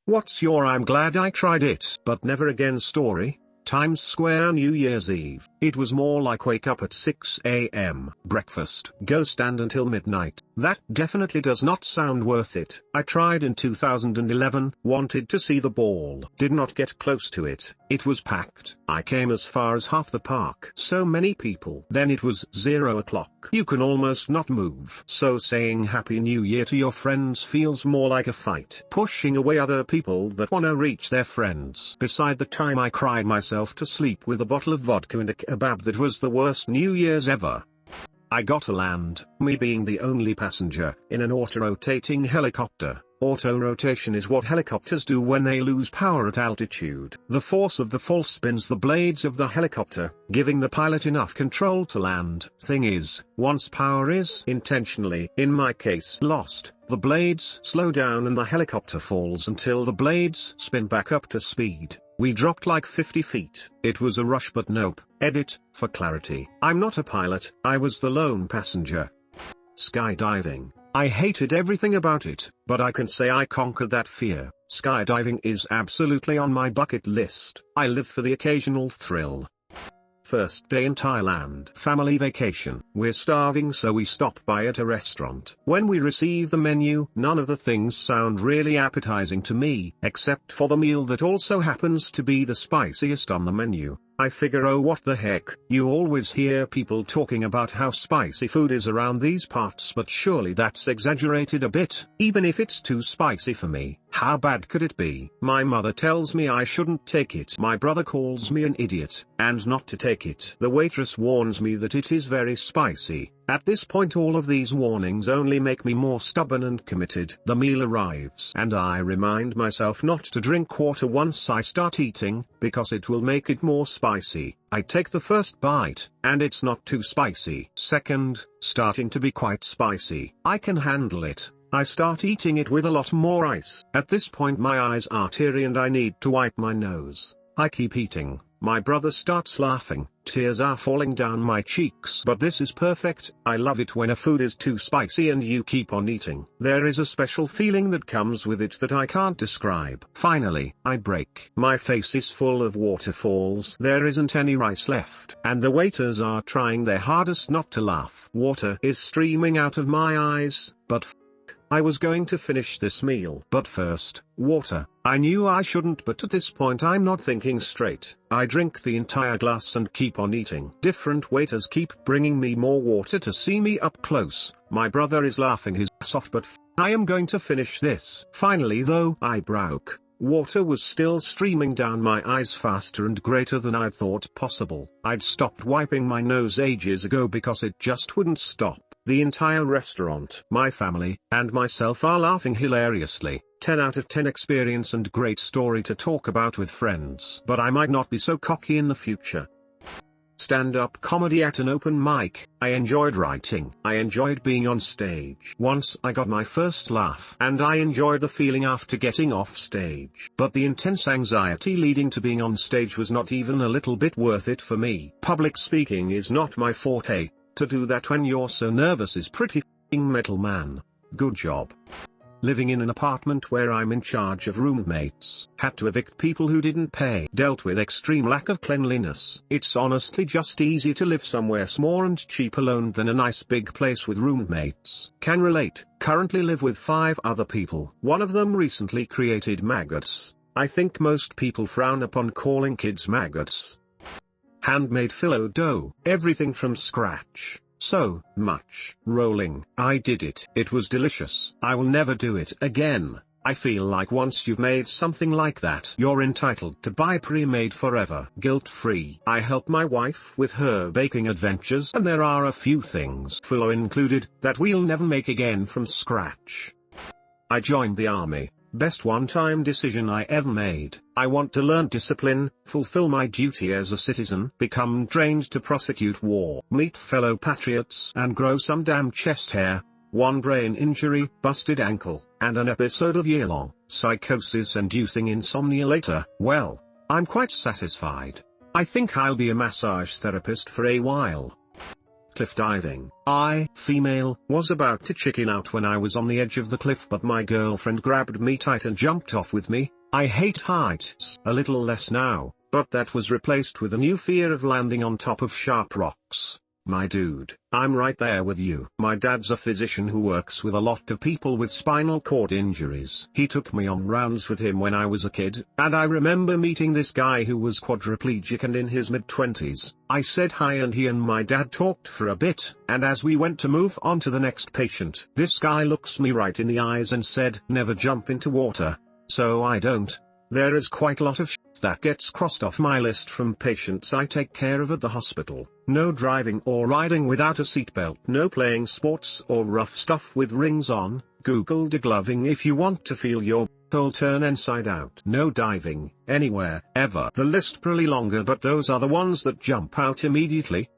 What's your I'm glad I tried it but never again story? Times Square New Year's Eve. It was more like wake up at 6 a.m. breakfast, go stand until midnight. That definitely does not sound worth it. I tried in 2011, wanted to see the ball. Did not get close to it. It was packed. I came as far as half the park. So many people. Then it was 0 o'clock. You can almost not move. So saying Happy New Year to your friends feels more like a fight. Pushing away other people that wanna reach their friends. Beside the time I cried myself to sleep with a bottle of vodka and a kebab, that was the worst New Year's ever. I got to land, me being the only passenger, in an auto-rotating helicopter. Auto-rotation is what helicopters do when they lose power at altitude. The force of the fall spins the blades of the helicopter, giving the pilot enough control to land. Thing is, once power is intentionally, in my case, lost, the blades slow down and the helicopter falls until the blades spin back up to speed. We dropped like 50 feet. It was a rush, but nope. Edit, for clarity. I'm not a pilot, I was the lone passenger. Skydiving. I hated everything about it, but I can say I conquered that fear. Skydiving is absolutely on my bucket list. I live for the occasional thrill. First day in Thailand. Family vacation. We're starving, so we stop by at a restaurant. When we receive the menu, none of the things sound really appetizing to me, except for the meal that also happens to be the spiciest on the menu. I figure, oh what the heck, you always hear people talking about how spicy food is around these parts, but surely that's exaggerated a bit. Even if it's too spicy for me, how bad could it be? My mother tells me I shouldn't take it. My brother calls me an idiot, and not to take it. The waitress warns me that it is very spicy. At this point all of these warnings only make me more stubborn and committed. The meal arrives and I remind myself not to drink water once I start eating, because it will make it more spicy. I take the first bite, and it's not too spicy. Second, starting to be quite spicy. I can handle it. I start eating it with a lot more ice. At this point my eyes are teary and I need to wipe my nose. I keep eating. My brother starts laughing, tears are falling down my cheeks. But this is perfect. I love it when a food is too spicy and you keep on eating. There is a special feeling that comes with it that I can't describe. Finally, I break. My face is full of waterfalls. There isn't any rice left, and the waiters are trying their hardest not to laugh. Water is streaming out of my eyes, but I was going to finish this meal. But first, water. I knew I shouldn't, but at this point I'm not thinking straight. I drink the entire glass and keep on eating. Different waiters keep bringing me more water to see me up close. My brother is laughing his ass off, but I am going to finish this. Finally though, I broke. Water was still streaming down my eyes faster and greater than I'd thought possible. I'd stopped wiping my nose ages ago because it just wouldn't stop. The entire restaurant, my family, and myself are laughing hilariously. 10 out of 10 experience and great story to talk about with friends. But I might not be so cocky in the future. Stand-up comedy at an open mic. I enjoyed writing. I enjoyed being on stage. Once I got my first laugh, and I enjoyed the feeling after getting off stage. But the intense anxiety leading to being on stage was not even a little bit worth it for me. Public speaking is not my forte. To do that when you're so nervous is pretty f***ing metal, man. Good job. Living in an apartment where I'm in charge of roommates. Had to evict people who didn't pay. Dealt with extreme lack of cleanliness. It's honestly just easy to live somewhere small and cheap alone than a nice big place with roommates. Can relate. Currently live with 5 other people. One of them recently created maggots. I think most people frown upon calling kids maggots. Handmade phyllo dough. Everything from scratch. So much rolling. I did it. It was delicious. I will never do it again. I feel like once you've made something like that, you're entitled to buy pre-made forever. Guilt-free. I help my wife with her baking adventures, and there are a few things, phyllo included, that we'll never make again from scratch. I joined the army. Best one-time decision I ever made. I want to learn discipline, fulfill my duty as a citizen, become trained to prosecute war, meet fellow patriots, and grow some damn chest hair. One brain injury, busted ankle, and an episode of year-long psychosis-inducing insomnia later. Well, I'm quite satisfied. I think I'll be a massage therapist for a while. Cliff diving. I, female, was about to chicken out when I was on the edge of the cliff, but my girlfriend grabbed me tight and jumped off with me. I hate heights a little less now, but that was replaced with a new fear of landing on top of sharp rocks. My dude, I'm right there with you. My dad's a physician who works with a lot of people with spinal cord injuries. He took me on rounds with him when I was a kid, and I remember meeting this guy who was quadriplegic and in his mid-20s. I said hi and he and my dad talked for a bit, and as we went to move on to the next patient, this guy looks me right in the eyes and said, "Never jump into water." So I don't. There is quite a lot of shit that gets crossed off my list from patients I take care of at the hospital. No driving or riding without a seatbelt. No playing sports or rough stuff with rings on. Google degloving if you want to feel your butthole turn inside out. No diving, anywhere, ever. The list probably longer, but those are the ones that jump out immediately.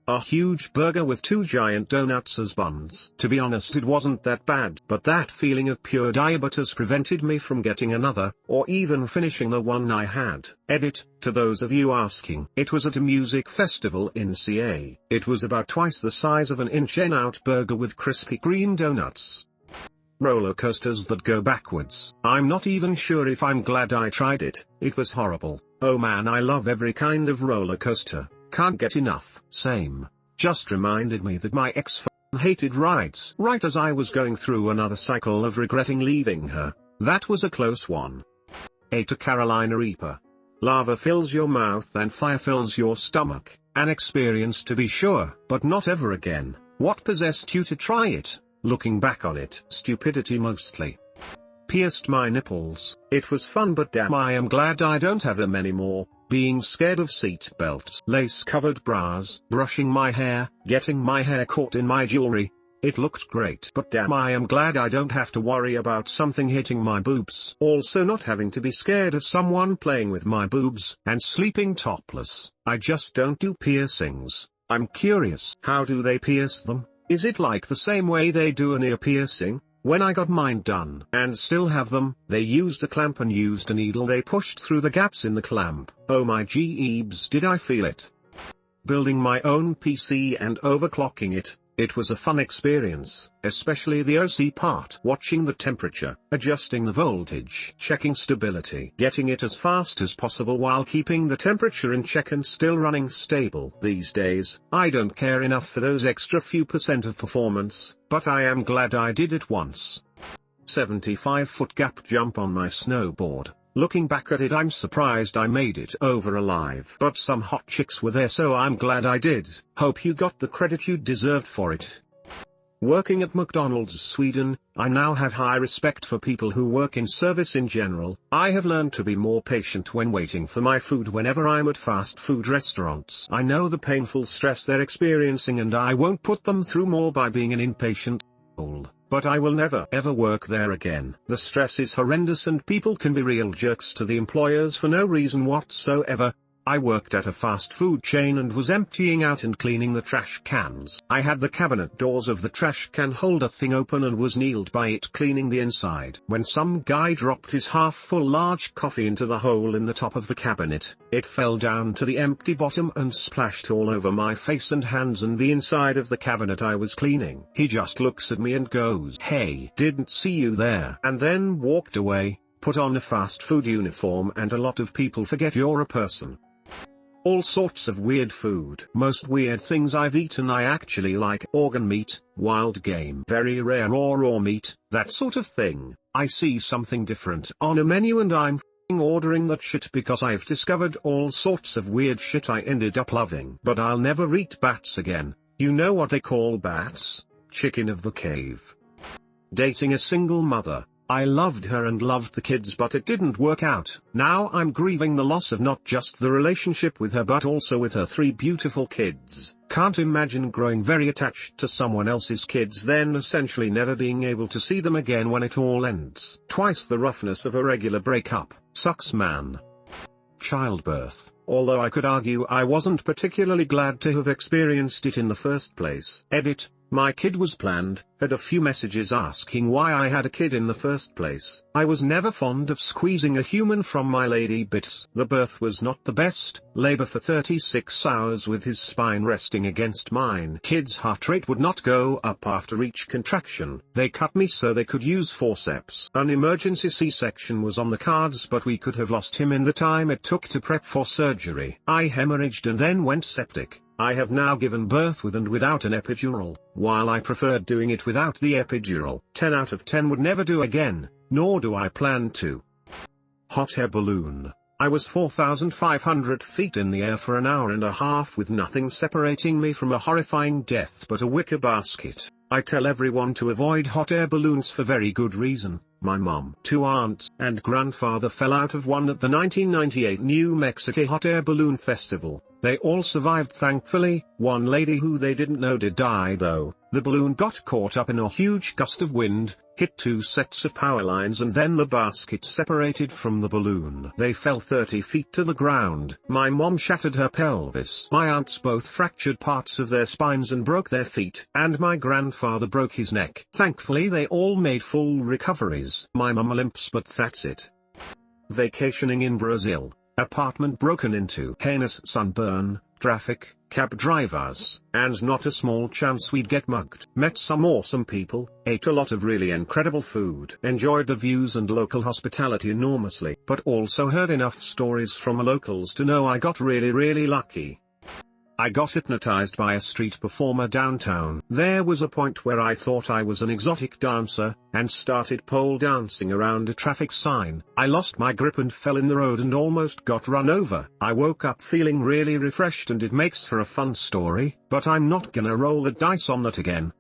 A huge burger with 2 giant donuts as buns. To be honest, it wasn't that bad, but that feeling of pure diabetes prevented me from getting another, or even finishing the one I had. Edit, to those of you asking. It was at a music festival in CA. It was about twice the size of an in-N-Out burger with Krispy Kreme donuts. Roller coasters that go backwards. I'm not even sure if I'm glad I tried it. It was horrible. Oh man, I love every kind of roller coaster. Can't get enough. Same. Just reminded me that my ex hated rides right as I was going through another cycle of regretting leaving her. That was a close one. Ate a Carolina Reaper. Lava fills your mouth and fire fills your stomach. An experience to be sure, but not ever again. What possessed you to try it? Looking back on it, stupidity mostly. Pierced my nipples. It was fun, but damn, I am glad I don't have them anymore. Being scared of seat belts, lace-covered bras, brushing my hair, getting my hair caught in my jewelry. It looked great, but damn, I am glad I don't have to worry about something hitting my boobs. Also not having to be scared of someone playing with my boobs, and sleeping topless. I just don't do piercings. I'm curious. How do they pierce them? Is it like the same way they do an ear piercing? When I got mine done and still have them, they used a clamp and used a needle they pushed through the gaps in the clamp. Oh my jeebs, did I feel it. Building my own PC and overclocking it. It was a fun experience, especially the OC part. Watching the temperature, adjusting the voltage, checking stability, getting it as fast as possible while keeping the temperature in check and still running stable. These days, I don't care enough for those extra few % of performance, but I am glad I did it once. 75-foot gap jump on my snowboard. Looking back at it, I'm surprised I made it over alive. But some hot chicks were there, so I'm glad I did. Hope you got the credit you deserved for it. Working at McDonald's Sweden, I now have high respect for people who work in service in general. I have learned to be more patient when waiting for my food whenever I'm at fast food restaurants. I know the painful stress they're experiencing and I won't put them through more by being an impatient asshole. But I will never ever work there again. The stress is horrendous and people can be real jerks to the employers for no reason whatsoever. I worked at a fast food chain and was emptying out and cleaning the trash cans. I had the cabinet doors of the trash can holder thing open and was kneeled by it cleaning the inside, when some guy dropped his half-full large coffee into the hole in the top of the cabinet. It fell down to the empty bottom and splashed all over my face and hands and the inside of the cabinet I was cleaning. He just looks at me and goes, "Hey, didn't see you there," and then walked away. Put on a fast food uniform and a lot of people forget you're a person. All sorts of weird food. Most weird things I've eaten I actually like: organ meat, wild game, very rare raw meat, that sort of thing. I see something different on a menu and I'm ordering that shit because I've discovered all sorts of weird shit I ended up loving. But I'll never eat bats again. You know what they call bats? Chicken of the cave. Dating a single mother. I loved her and loved the kids, but it didn't work out. Now I'm grieving the loss of not just the relationship with her but also with her 3 beautiful kids. Can't imagine growing very attached to someone else's kids then essentially never being able to see them again when it all ends. Twice the roughness of a regular breakup. Sucks, man. Childbirth. Although I could argue I wasn't particularly glad to have experienced it in the first place. Edit. My kid was planned, had a few messages asking why I had a kid in the first place. I was never fond of squeezing a human from my lady bits. The birth was not the best, labor for 36 hours with his spine resting against mine. Kid's heart rate would not go up after each contraction. They cut me so they could use forceps. An emergency C-section was on the cards, but we could have lost him in the time it took to prep for surgery. I hemorrhaged and then went septic. I have now given birth with and without an epidural. While I preferred doing it without the epidural, 10 out of 10 would never do again, nor do I plan to. Hot air balloon. I was 4,500 feet in the air for an hour and a half with nothing separating me from a horrifying death but a wicker basket. I tell everyone to avoid hot air balloons for very good reason. My mom, 2 aunts, and grandfather fell out of one at the 1998 New Mexico Hot Air Balloon Festival. They all survived thankfully. One lady who they didn't know did die though. The balloon got caught up in a huge gust of wind, hit 2 sets of power lines, and then the basket separated from the balloon. They fell 30 feet to the ground. My mom shattered her pelvis. My aunts both fractured parts of their spines and broke their feet. And my grandfather broke his neck. Thankfully they all made full recoveries. My mum limps, but that's it. Vacationing in Brazil. Apartment broken into. Heinous sunburn, traffic, cab drivers, and not a small chance we'd get mugged. Met some awesome people, ate a lot of really incredible food. Enjoyed the views and local hospitality enormously, but also heard enough stories from locals to know I got really lucky. I got hypnotized by a street performer downtown. There was a point where I thought I was an exotic dancer, and started pole dancing around a traffic sign. I lost my grip and fell in the road and almost got run over. I woke up feeling really refreshed, and it makes for a fun story, but I'm not gonna roll the dice on that again.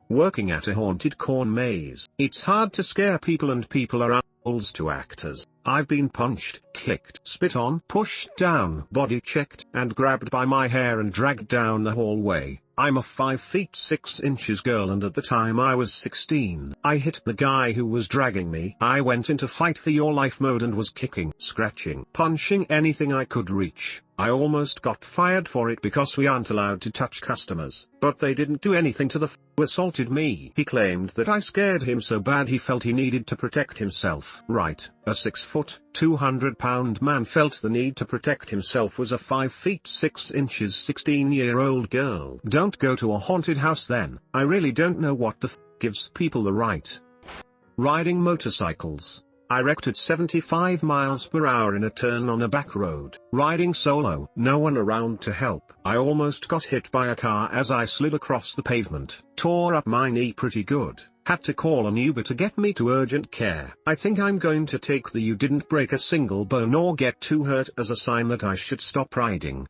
Working at a haunted corn maze. It's hard to scare people, and people are assholes to actors. I've been punched, kicked, spit on, pushed down, body checked, and grabbed by my hair and dragged down the hallway. I'm a 5 feet 6 inches girl, and at the time I was 16. I hit the guy who was dragging me. I went into fight for your life mode and was kicking, scratching, punching anything I could reach. I almost got fired for it because we aren't allowed to touch customers. But they didn't do anything to the who assaulted me. He claimed that I scared him so bad he felt he needed to protect himself. Right, a 6 foot, 200-pound man felt the need to protect himself was a 5 feet 6 inches 16-year-old girl. Don't go to a haunted house then. I really don't know what the gives people the right. Riding motorcycles. I wrecked at 75 miles per hour in a turn on a back road. Riding solo, no one around to help. I almost got hit by a car as I slid across the pavement. Tore up my knee pretty good. Had to call an Uber to get me to urgent care. I think I'm going to take the "you didn't break a single bone or get too hurt" as a sign that I should stop riding.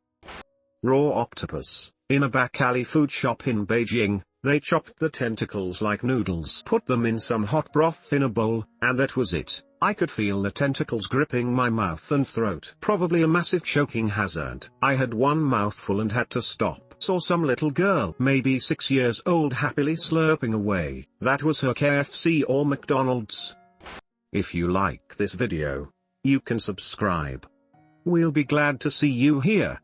Raw octopus. In a back alley food shop in Beijing, they chopped the tentacles like noodles, put them in some hot broth in a bowl, and that was it. I could feel the tentacles gripping my mouth and throat. Probably a massive choking hazard. I had one mouthful and had to stop. Saw some little girl, maybe 6 years old, happily slurping away. That was her KFC or McDonald's. If you like this video, you can subscribe. We'll be glad to see you here.